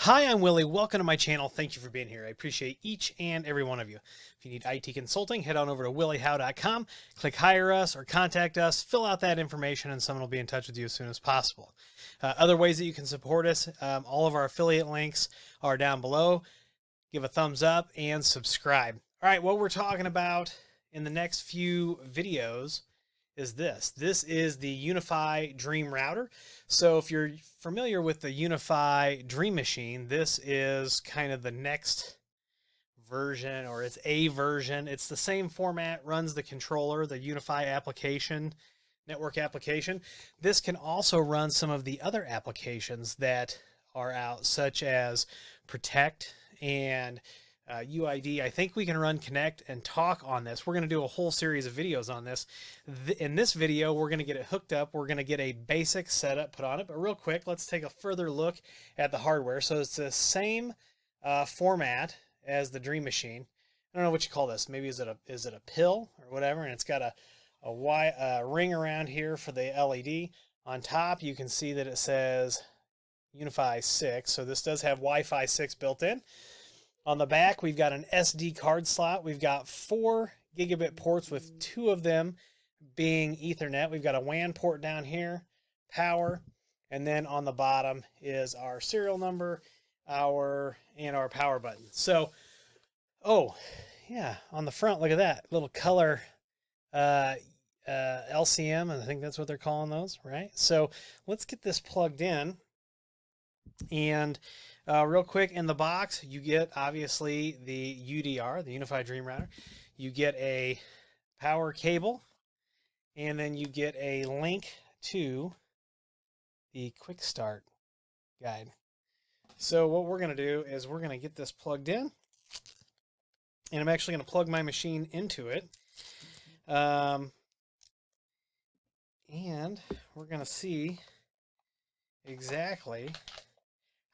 Hi, I'm Willie. Welcome to my channel. Thank you for being here. I appreciate each and every one of you. If you need IT consulting, head on over to williehowe.com, click Hire Us or Contact Us, fill out that information, and someone will be in touch with you as soon as possible. Other ways that you can support us, all of our affiliate links are down below. Give a thumbs up and subscribe. All right, what we're talking about in the next few videos is this. This is the UniFi Dream Router. So if you're familiar with the UniFi Dream Machine, this is kind of the next version, or it's a version. It's the same format, runs the controller, the UniFi application, network application. This can also run some of the other applications that are out, such as Protect and UID. I think we can run Connect and Talk on this. We're going to do a whole series of videos on this. In this video, we're going to get it hooked up. We're going to get a basic setup put on it. But real quick, let's take a further look at the hardware. So it's the same format as the Dream Machine. I don't know what you call this. Maybe is it a pill or whatever? And it's got a ring around here for the LED. On top, you can see that it says UniFi 6. So this does have Wi-Fi 6 built in. On the back, we've got an SD card slot. We've got 4 gigabit ports with 2 of them being Ethernet. We've got a WAN port down here, power, and then on the bottom is our serial number, our power button. So, oh, yeah, on the front, look at that little color LCM, and I think that's what they're calling those, right? So let's get this plugged in. And real quick, in the box, you get obviously the UDR, the UniFi Dream Router. You get a power cable, and then you get a link to the quick start guide. So what we're going to do is we're going to get this plugged in, and I'm actually going to plug my machine into it. And we're going to see exactly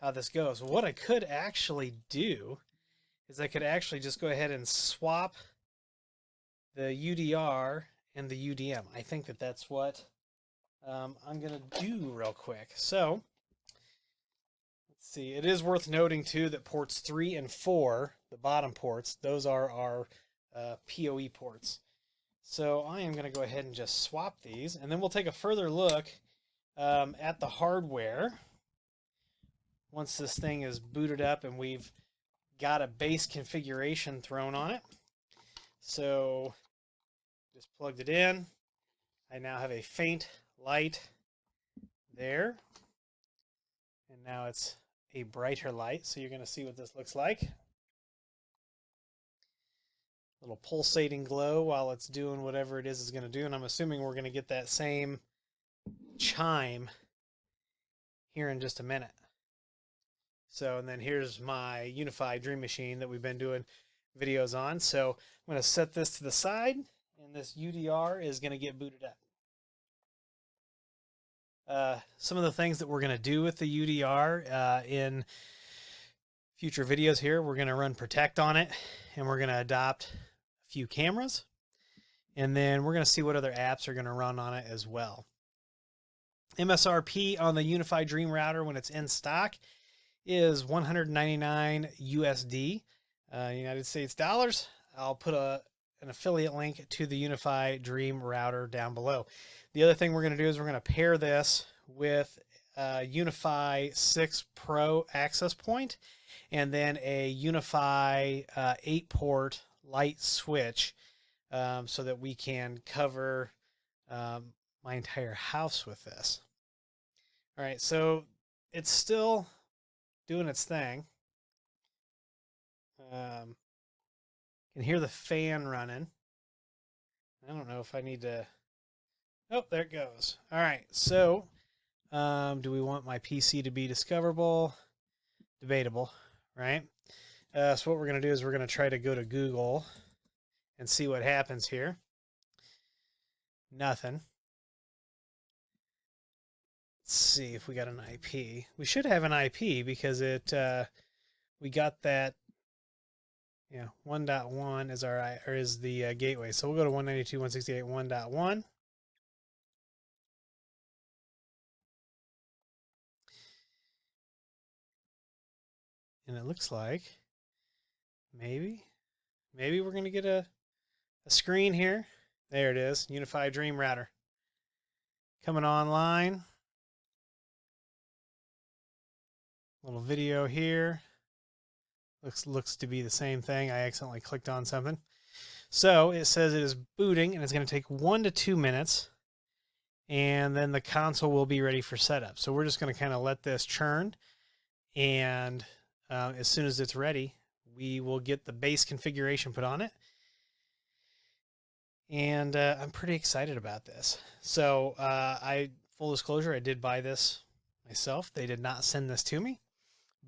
how this goes. What I could actually do is I could actually just go ahead and swap the UDR and the UDM. I think that that's what I'm going to do real quick. So let's see. It is worth noting too that ports 3 and 4, the bottom ports, those are our PoE ports. So I am going to go ahead and just swap these, and then we'll take a further look at the hardware once this thing is booted up and we've got a base configuration thrown on it. So just plugged it in. I now have a faint light there. And now it's a brighter light. So you're going to see what this looks like. Little pulsating glow while it's doing whatever it is going to do. And I'm assuming we're going to get that same chime here in just a minute. So, and then here's my UniFi Dream Machine that we've been doing videos on. So I'm going to set this to the side, and this UDR is going to get booted up. Some of the things that we're going to do with the UDR in future videos here, we're going to run Protect on it, and we're going to adopt a few cameras, and then we're going to see what other apps are going to run on it as well. MSRP on the UniFi Dream Router when it's in stock is 199 USD, United States dollars. I'll put an affiliate link to the UniFi Dream Router down below. The other thing we're going to do is we're going to pair this with a UniFi 6 Pro access point, and then a UniFi 8-port light switch, so that we can cover my entire house with this. All right, so it's still doing its thing. Can hear the fan running. I don't know if I need to. Oh, there it goes. All right, so do we want my PC to be discoverable? Debatable, right? So what we're going to do is we're going to try to go to Google and see what happens here. Nothing. Let's see if we got an IP. We should have an IP because we got that. Yeah, 1.1 is is the gateway. So we'll go to 192.168.1.1. And it looks like maybe we're going to get a screen here. There it is, UniFi Dream Router. Coming online. Little video here. Looks to be the same thing. I accidentally clicked on something. So it says it is booting, and it's going to take 1 to 2 minutes, and then the console will be ready for setup. So we're just going to kind of let this churn, and as soon as it's ready, we will get the base configuration put on it. And I'm pretty excited about this. So full disclosure, I did buy this myself. They did not send this to me,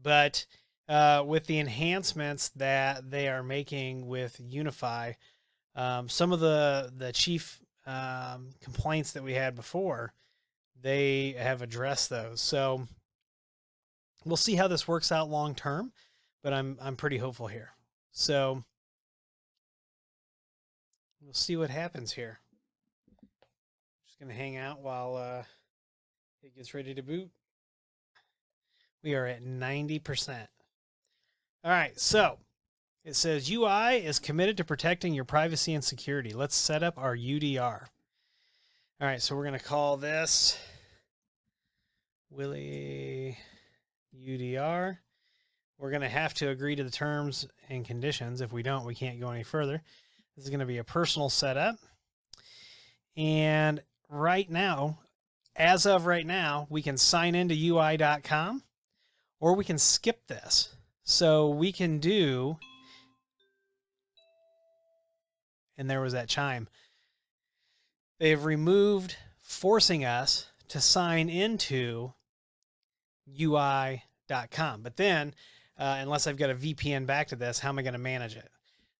but with the enhancements that they are making with UniFi, some of the chief complaints that we had before, they have addressed those. So we'll see how this works out long term, but I'm pretty hopeful here. So we'll see what happens here. Just gonna hang out while it gets ready to boot. We are at 90%. All right, so it says UI is committed to protecting your privacy and security. Let's set up our UDR. All right, so we're going to call this Willie UDR. We're going to have to agree to the terms and conditions. If we don't, we can't go any further. This is going to be a personal setup. And right now, as of right now, we can sign into UI.com, or we can skip this. So we can do, and there was that chime. They've removed forcing us to sign into UI.com. But then, unless I've got a VPN back to this, how am I going to manage it?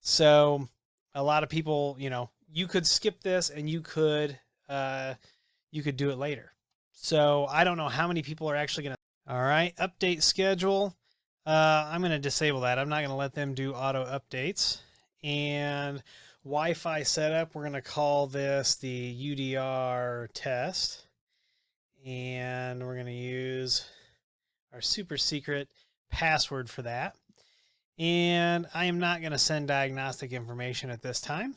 So a lot of people, you could skip this and you could do it later. So I don't know how many people are actually going to. All right, update schedule. I'm going to disable that. I'm not going to let them do auto updates. And Wi-Fi setup, we're going to call this the UDR test. And we're going to use our super secret password for that. And I am not going to send diagnostic information at this time.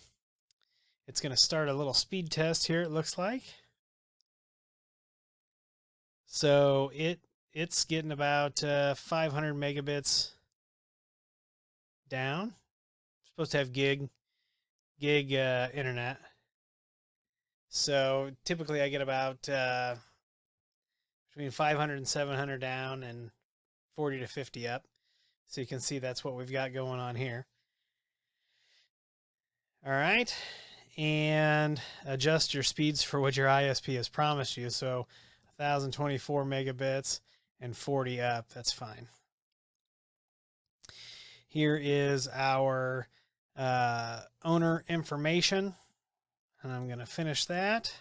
It's going to start a little speed test here, it looks like. So it's getting about 500 megabits down. Supposed to have gig internet. So typically I get about between 500 and 700 down and 40 to 50 up. So you can see that's what we've got going on here. All right. And adjust your speeds for what your ISP has promised you. So 1024 megabits and 40 up. That's fine. Here is our owner information. And I'm going to finish that.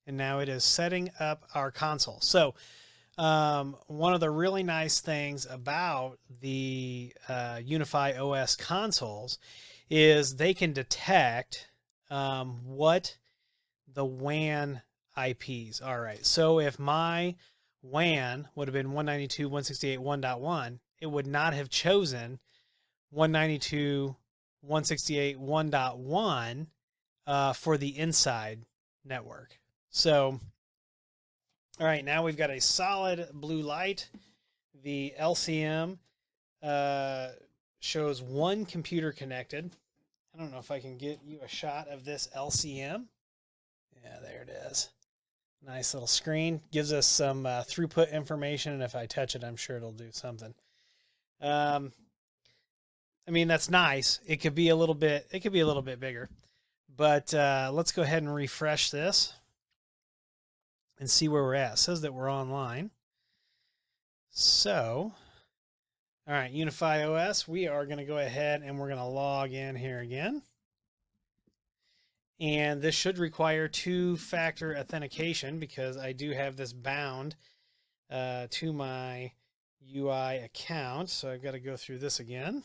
And now it is setting up our console. So one of the really nice things about the UniFi OS consoles is they can detect what the WAN IPs are. Right. So if my WAN would have been 192.168.1.1, it would not have chosen 192.168.1.1 for the inside network. So, all right, now we've got a solid blue light. The LCM shows one computer connected. I don't know if I can get you a shot of this LCM. Yeah, there it is. Nice little screen. Gives us some throughput information, and if I touch it, I'm sure it'll do something. I mean, that's nice. It could be a little bit bigger. But let's go ahead and refresh this and see where we're at. It says that we're online. So, all right, UniFi OS, we are going to go ahead and we're going to log in here again. And this should require two-factor authentication because I do have this bound to my UI account. So I've got to go through this again.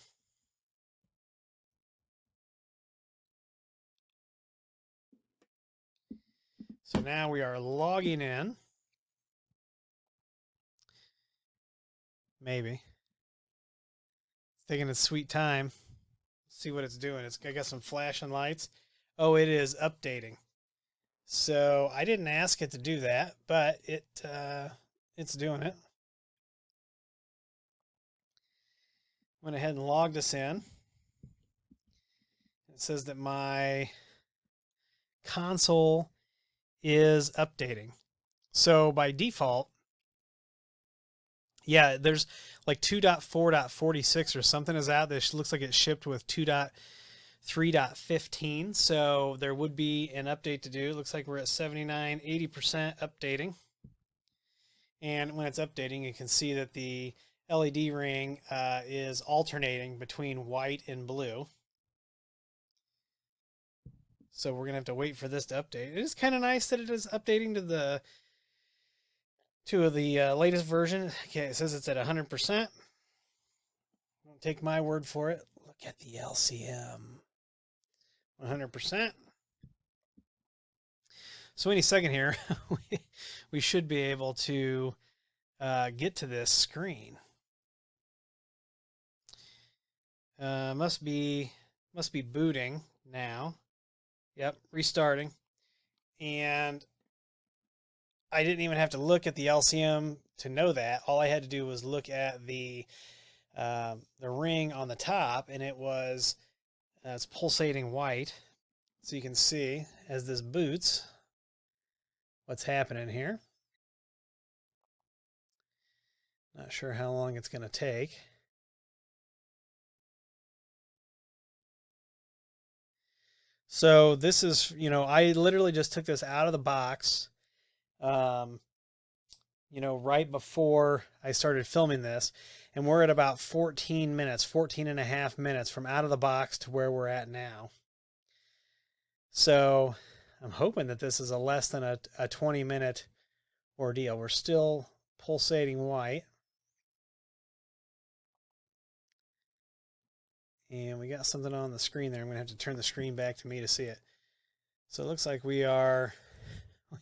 So now we are logging in. Maybe. It's taking its sweet time. Let's see what it's doing. I got some flashing lights. Oh, it is updating. So I didn't ask it to do that, but it's doing it. Went ahead and logged us in. It says that my console is updating. So by default, yeah, there's like 2.4.46 or something is out. This looks like it shipped with 2.3.15. So there would be an update to do. It looks like we're at 79, 80% updating. And when it's updating, you can see that the LED ring is alternating between white and blue. So we're going to have to wait for this to update. It is kind of nice that it is updating to the latest version. Okay, it says it's at 100%. Don't take my word for it. Look at the LCM. 100%. So any second here, we should be able to get to this screen. Must be booting now. Yep, restarting. And I didn't even have to look at the LCM to know that. All I had to do was look at the ring on the top, and it was it's pulsating white. So you can see as this boots what's happening here. Not sure how long it's going to take. So this is, I literally just took this out of the box, right before I started filming this, and we're at about 14 minutes, 14 and a half minutes from out of the box to where we're at now. So I'm hoping that this is a less than a 20-minute ordeal. We're still pulsating white. And we got something on the screen there. I'm going to have to turn the screen back to me to see it. So it looks like we are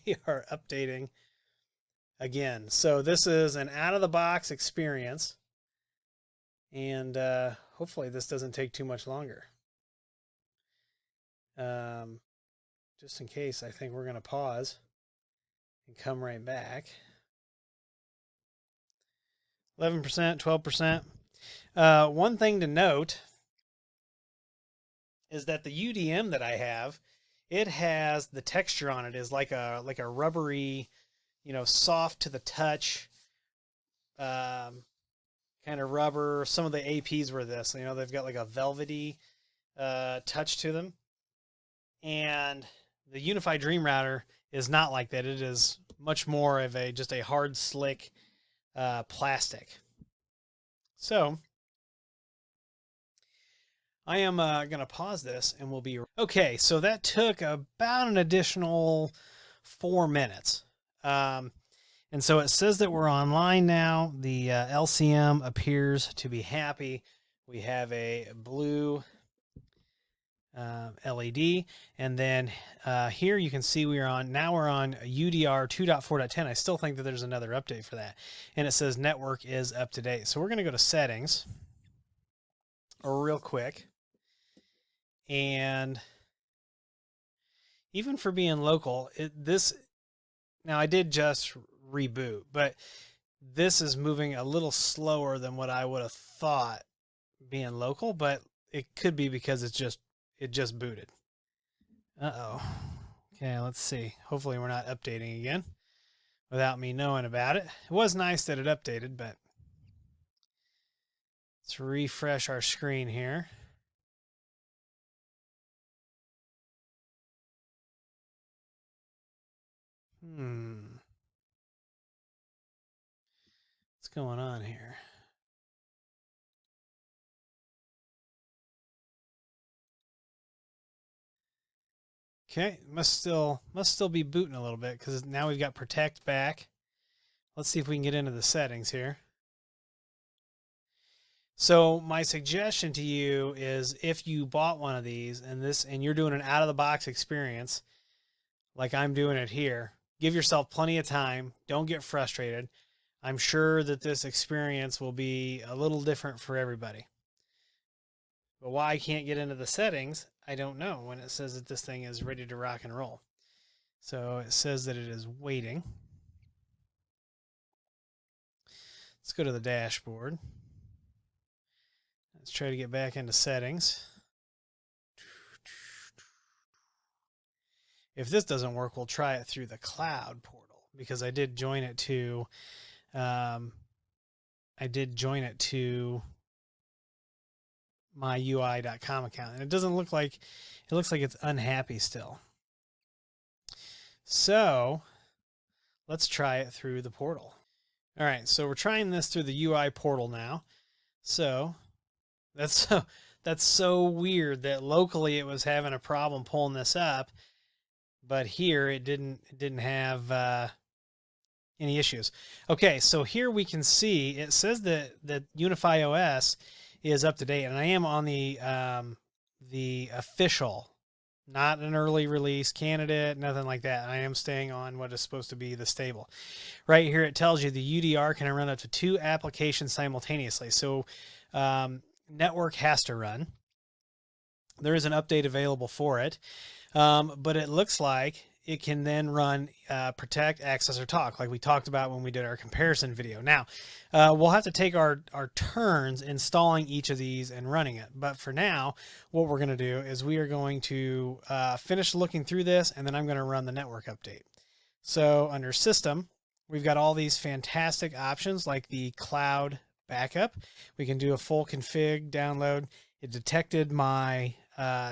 updating again. So this is an out-of-the-box experience. And hopefully this doesn't take too much longer. Just in case, I think we're going to pause and come right back. 11%, 12%. One thing to note is that the UDM that I have, it has the texture on it is like a rubbery, soft to the touch, kind of rubber. Some of the APs were this, they've got like a velvety touch to them. And the UniFi Dream Router is not like that. It is much more of just a hard, slick plastic. So I am going to pause this and we'll be okay. So that took about an additional 4 minutes. And so it says that we're online now. The LCM appears to be happy. We have a blue LED, and then here you can see we're on UDR 2.4.10. I still think that there's another update for that, and it says network is up to date. So we're going to go to settings real quick, and even for being local, now I did just reboot, but this is moving a little slower than what I would have thought being local, but it could be because it just booted. Uh-oh. Okay, let's see. Hopefully we're not updating again without me knowing about it. It was nice that it updated, but let's refresh our screen here. What's going on here? Okay, must still be booting a little bit because now we've got protect back. Let's see if we can get into the settings here. So my suggestion to you is if you bought one of these and you're doing an out-of-the-box experience, like I'm doing it here, give yourself plenty of time. Don't get frustrated. I'm sure that this experience will be a little different for everybody. But why I can't get into the settings, I don't know when it says that this thing is ready to rock and roll. So it says that it is waiting. Let's go to the dashboard. Let's try to get back into settings. If this doesn't work, we'll try it through the cloud portal, because I did join it to my UI.com account, and it doesn't look like, it looks like it's unhappy still. So let's try it through the portal. All right, so we're trying this through the UI portal now. So that's so weird that locally it was having a problem pulling this up, but here it didn't have any issues. Okay, so here we can see it says that UniFi OS is up to date, and I am on the official, not an early release candidate, nothing like that. I am staying on what is supposed to be the stable. Right here it tells you the UDR can run up to 2 applications simultaneously. So network has to run. There is an update available for it, but it looks like it can then run protect, access, or talk, like we talked about when we did our comparison video. Now, we'll have to take our turns installing each of these and running it. But for now, what we're going to do is we are going to finish looking through this, and then I'm going to run the network update. So under System, we've got all these fantastic options like the cloud backup. We can do a full config download. It detected my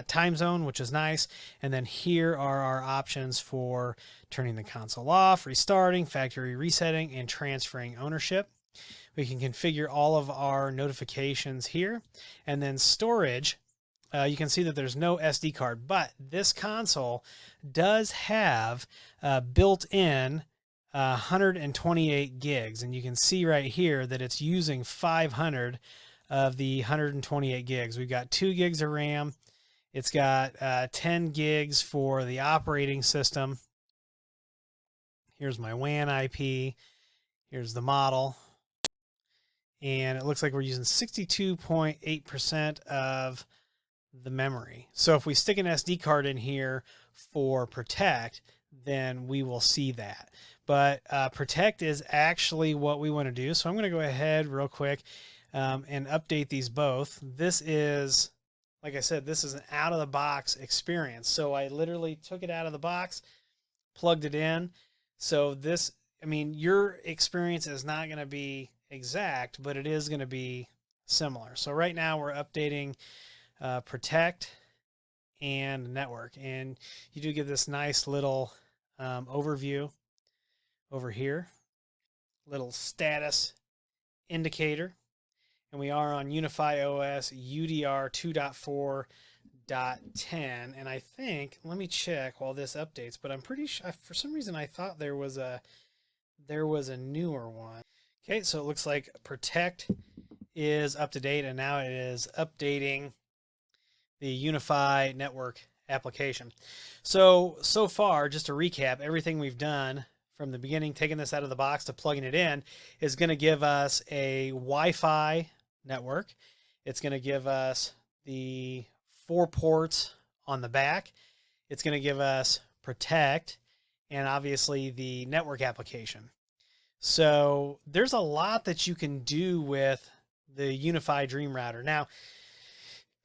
time zone, which is nice. And then here are our options for turning the console off, restarting, factory resetting, and transferring ownership. We can configure all of our notifications here. And then storage, you can see that there's no SD card, but this console does have built-in 128 gigs. And you can see right here that it's using 500 of the 128 gigs. We've got 2 gigs of RAM. It's got 10 gigs for the operating system. Here's my WAN IP. Here's the model. And it looks like we're using 62.8% of the memory. So if we stick an SD card in here for Protect, then we will see that. But Protect is actually what we want to do. So I'm going to go ahead real quick and update these both. This is, like I said, this is an out-of-the-box experience. So I literally took it out of the box, plugged it in. So this, I mean, your experience is not going to be exact, but it is going to be similar. So right now we're updating Protect and Network. And you do get this nice little overview over here, little status indicator. And we are on UniFi OS UDR 2.4.10. And I think, let me check while this updates, but I'm pretty sure, for some reason I thought there was a newer one. Okay, so it looks like Protect is up to date, and now it is updating the UniFi network application. So far, just to recap, everything we've done from the beginning, taking this out of the box to plugging it in, is going to give us a Wi-Fi network. It's going to give us the 4 ports on the back. It's going to give us Protect and obviously the network application. So there's a lot that you can do with the UniFi Dream Router. Now,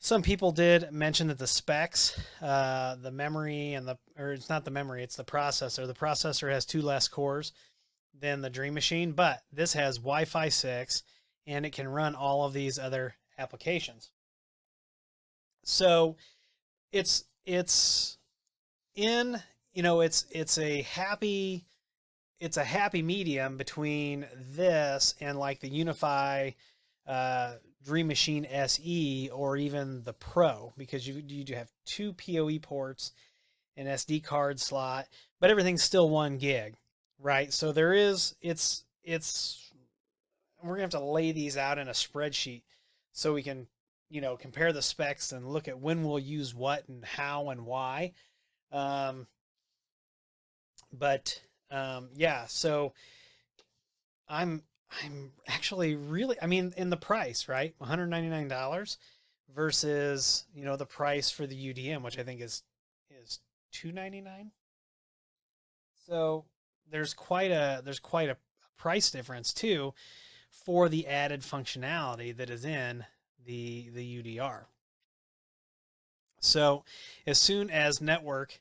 some people did mention that the specs, the memory and or it's not the memory, it's the processor. The processor has 2 less cores than the Dream Machine, but this has Wi-Fi 6 and it can run all of these other applications. So it's in, you know, it's a happy medium between this and like the UniFi Dream Machine SE or even the Pro, because you do have 2 PoE ports, an SD card slot, but everything's still 1 gig, right? So there is, we're gonna have to lay these out in a spreadsheet so we can, you know, compare the specs and look at when we'll use what and how and why. Yeah, so I'm I'm actually really, I mean, in the price, right? $199 versus, you know, the price for the UDM, which I think is $299. So there's quite a price difference too for the added functionality that is in the UDR. So as soon as network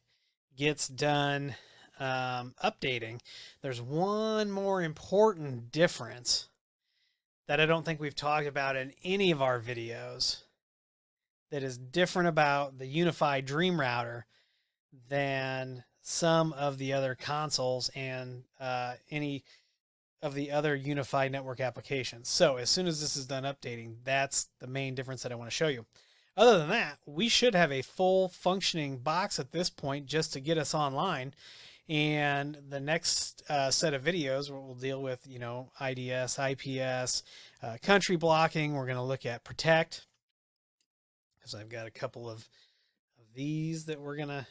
gets done updating, there's one more important difference that I don't think we've talked about in any of our videos that is different about the UniFi Dream Router than some of the other consoles and any of the other UniFi network applications. So as soon as this is done updating, that's the main difference that I want to show you. Other than that, we should have a full functioning box at this point just to get us online. And the next set of videos we'll deal with, you know, IDS, IPS, country blocking. We're going to look at protect, because I've got a couple of these that we're gonna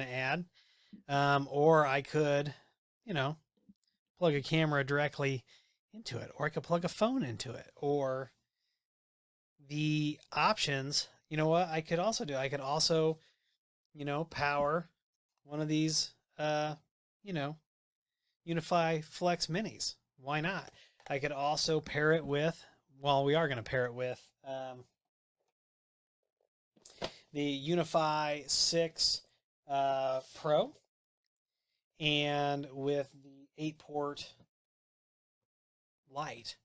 add. Or I could, you know, plug a camera directly into it, or I could plug a phone into it, or the options. You know what I could also do? I could also, you know, power one of these, you know, UniFi Flex Minis. Why not? I could also pair it with, well, we are going to pair it with the UniFi 6 Pro, and with the 8-port light.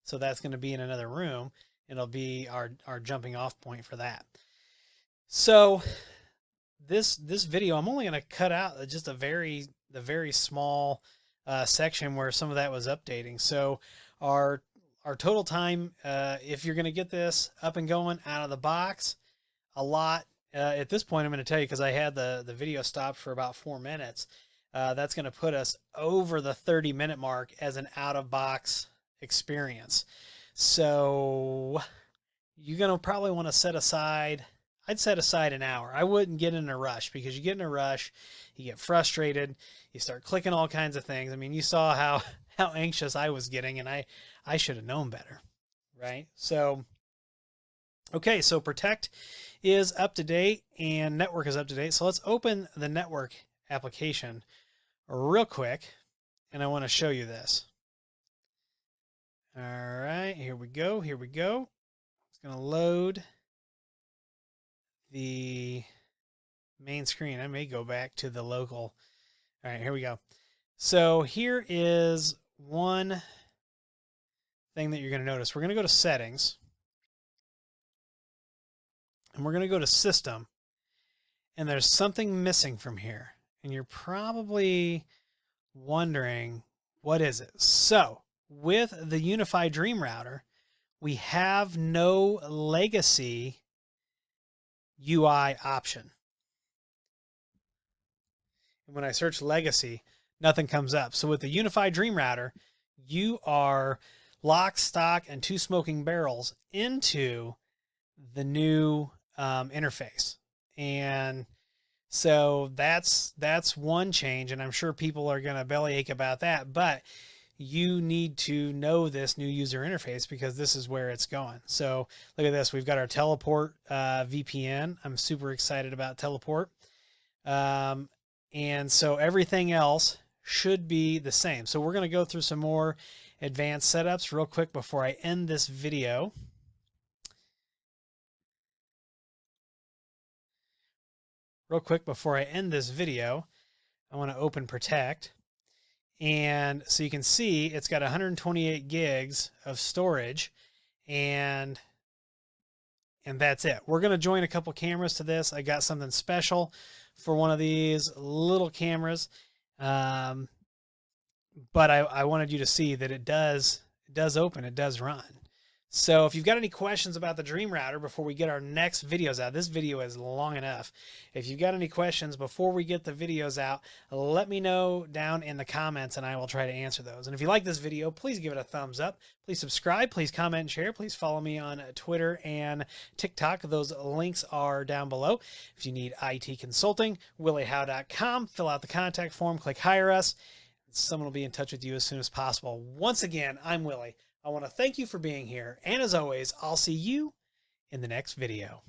So that's going to be in another room. It'll be our jumping off point for that. So this video, I'm only going to cut out just the very small section where some of that was updating. So our total time, if you're going to get this up and going out of the box, a lot. At this point, I'm going to tell you, because I had the video stopped for about 4 minutes. That's going to put us over the 30-minute mark as an out-of-box experience. So you're going to probably want to set aside, I'd set aside an hour. I wouldn't get in a rush, because you get in a rush, you get frustrated, you start clicking all kinds of things. I mean, you saw how anxious I was getting, and I should have known better, right? So, okay, so protect is up to date and network is up to date. So let's open the network application real quick, and I want to show you this. All right, here we go. Here we go. It's going to load the main screen. I may go back to the local. All right, here we go. So here is one thing that you're going to notice. We're going to go to settings, and we're going to go to system, and there's something missing from here. And you're probably wondering, what is it? So with the UniFi Dream Router, we have no legacy UI option. And when I search legacy, nothing comes up. So with the UniFi Dream Router, you are lock, stock, and 2 smoking barrels into the new interface. And so that's one change, and I'm sure people are going to bellyache about that, but you need to know this new user interface, because this is where it's going. So look at this. We've got our teleport VPN. I'm super excited about teleport. And so everything else should be the same. So we're going to go through some more advanced setups real quick before I end this video. I want to open Protect. And so you can see it's got 128 gigs of storage, and that's it. We're going to join a couple cameras to this. I got something special for one of these little cameras. But I wanted you to see that it does open, it does run. So if you've got any questions about the Dream Router before we get our next videos out, this video is long enough. If you've got any questions before we get the videos out, let me know down in the comments, and I will try to answer those. And if you like this video, please give it a thumbs up. Please subscribe. Please comment and share. Please follow me on Twitter and TikTok. Those links are down below. If you need IT consulting, williehowe.com. Fill out the contact form. Click Hire Us. Someone will be in touch with you as soon as possible. Once again, I'm Willie. I want to thank you for being here. And as always, I'll see you in the next video.